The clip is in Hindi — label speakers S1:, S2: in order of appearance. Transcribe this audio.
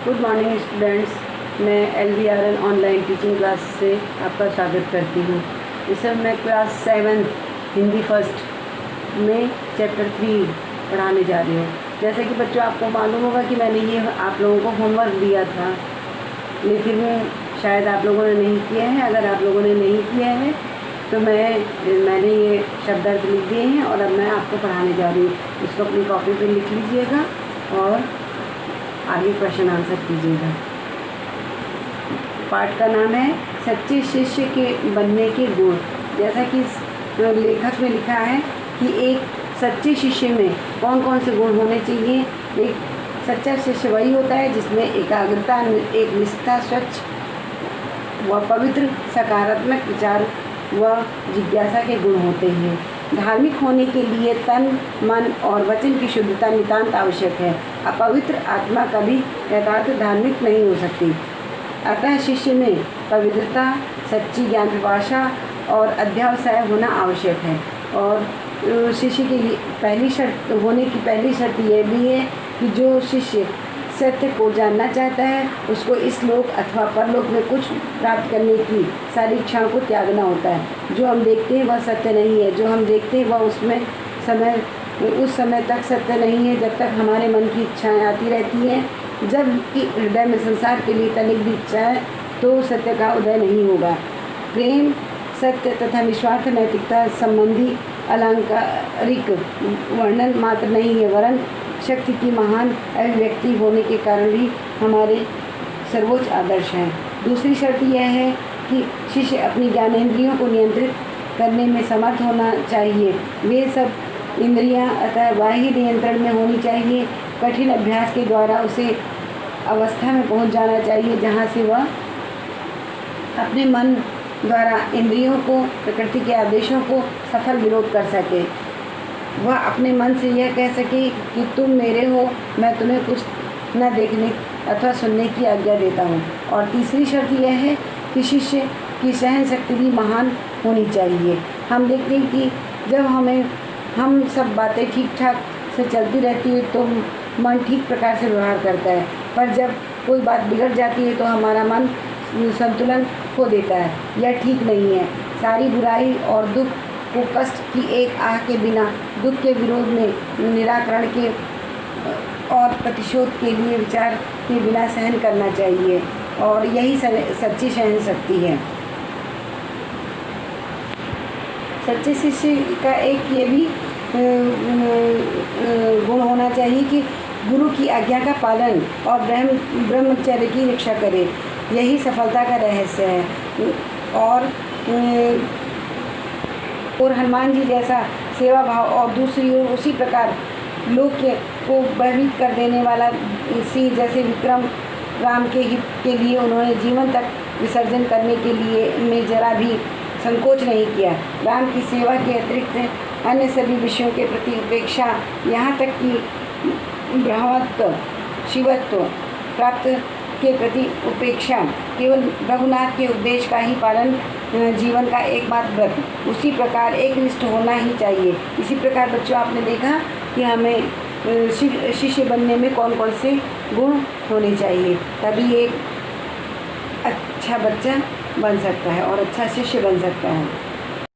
S1: गुड मॉर्निंग स्टूडेंट्स, मैं LVRN ऑनलाइन टीचिंग क्लास से आपका स्वागत करती हूँ। इस समय मैं क्लास 7 हिंदी फर्स्ट में चैप्टर 3 पढ़ाने जा रही हूँ। जैसे कि बच्चों आपको मालूम होगा कि मैंने ये आप लोगों को होमवर्क दिया था, लेकिन शायद आप लोगों ने नहीं किया है। अगर आप लोगों ने नहीं किया है तो मैंने ये शब्दार्थ लिख दिए हैं और अब मैं आपको पढ़ाने जा रही हूँ। इसको अपनी कॉपी पे लिख लीजिएगा और आगे क्वेश्चन आंसर कीजिएगा। पाठ का नाम है सच्चे शिष्य के बनने के गुण। जैसा कि लेखक ने लिखा है कि एक सच्चे शिष्य में कौन कौन से गुण होने चाहिए। एक सच्चा शिष्य वही होता है जिसमें एकाग्रता, एक निष्ठा, स्वच्छ व पवित्र, सकारात्मक विचार व जिज्ञासा के गुण होते हैं। धार्मिक होने के लिए तन, मन और वचन की शुद्धता नितांत आवश्यक है। अपवित्र आत्मा कभी यथार्थ धार्मिक नहीं हो सकती। अतः शिष्य में पवित्रता, सच्ची ज्ञान पिपाशा और अध्यावसाय होना आवश्यक है। और शिष्य के लिए पहली शर्त यह भी है कि जो शिष्य सत्य को जानना चाहता है उसको इस लोक अथवा परलोक में कुछ प्राप्त करने की सारी इच्छाओं को त्यागना होता है। जो हम देखते हैं वह सत्य नहीं है। जो हम देखते हैं वह उस समय तक सत्य नहीं है जब तक हमारे मन की इच्छाएं आती रहती हैं। जब कि हृदय में संसार के लिए तनिक भी इच्छा है तो सत्य का उदय नहीं होगा। प्रेम, सत्य तथा निस्वार्थ नैतिकता संबंधी अलंकारिक वर्णन मात्र नहीं है, वरन शक्ति की महान अभिव्यक्ति होने के कारण भी हमारे सर्वोच्च आदर्श हैं। दूसरी शर्त यह है कि शिष्य अपनी ज्ञानेंद्रियों को नियंत्रित करने में समर्थ होना चाहिए। वे सब इंद्रियां अतः बाह्य नियंत्रण में होनी चाहिए। कठिन अभ्यास के द्वारा उसे अवस्था में पहुंच जाना चाहिए जहां से वह अपने मन द्वारा इंद्रियों को, प्रकृति के आदेशों को सफल विरोध कर सके। वह अपने मन से यह कह सके कि तुम मेरे हो, मैं तुम्हें कुछ न देखने अथवा सुनने की आज्ञा देता हूँ। और तीसरी शर्त यह है कि शिष्य की सहन शक्ति भी महान होनी चाहिए। हम देखते हैं कि जब हम सब बातें ठीक ठाक से चलती रहती है तो मन ठीक प्रकार से व्यवहार करता है, पर जब कोई बात बिगड़ जाती है तो हमारा मन संतुलन खो देता है। यह ठीक नहीं है। सारी बुराई और दुख को कष्ट की एक आह के बिना, दुख के विरोध में निराकरण के और प्रतिशोध के लिए विचार के बिना सहन करना चाहिए, और यही सच्ची सहन शक्ति है। सच्चे शिष्य का एक ये भी गुण होना चाहिए कि गुरु की आज्ञा का पालन और ब्रह्मचर्य की रक्षा करे। यही सफलता का रहस्य है। और हनुमान जी जैसा सेवा भाव और दूसरी ओर उसी प्रकार लोक को भयभीत कर देने वाला सिंह जैसे विक्रम राम के हित के लिए उन्होंने जीवन तक विसर्जन करने के लिए में जरा भी संकोच नहीं किया। राम की सेवा के अतिरिक्त अन्य सभी विषयों के प्रति उपेक्षा, यहाँ तक कि ब्रह्मत्व, शिवत्व प्राप्त के प्रति उपेक्षा, केवल रघुनाथ के उपदेश का ही पालन जीवन का एकमात्र व्रत। उसी प्रकार एक निष्ठ होना ही चाहिए। इसी प्रकार बच्चों, आपने देखा कि हमें शिष्य बनने में कौन कौन से गुण होने चाहिए, तभी एक अच्छा बच्चा बन सकता है और अच्छा शिष्य बन सकता है।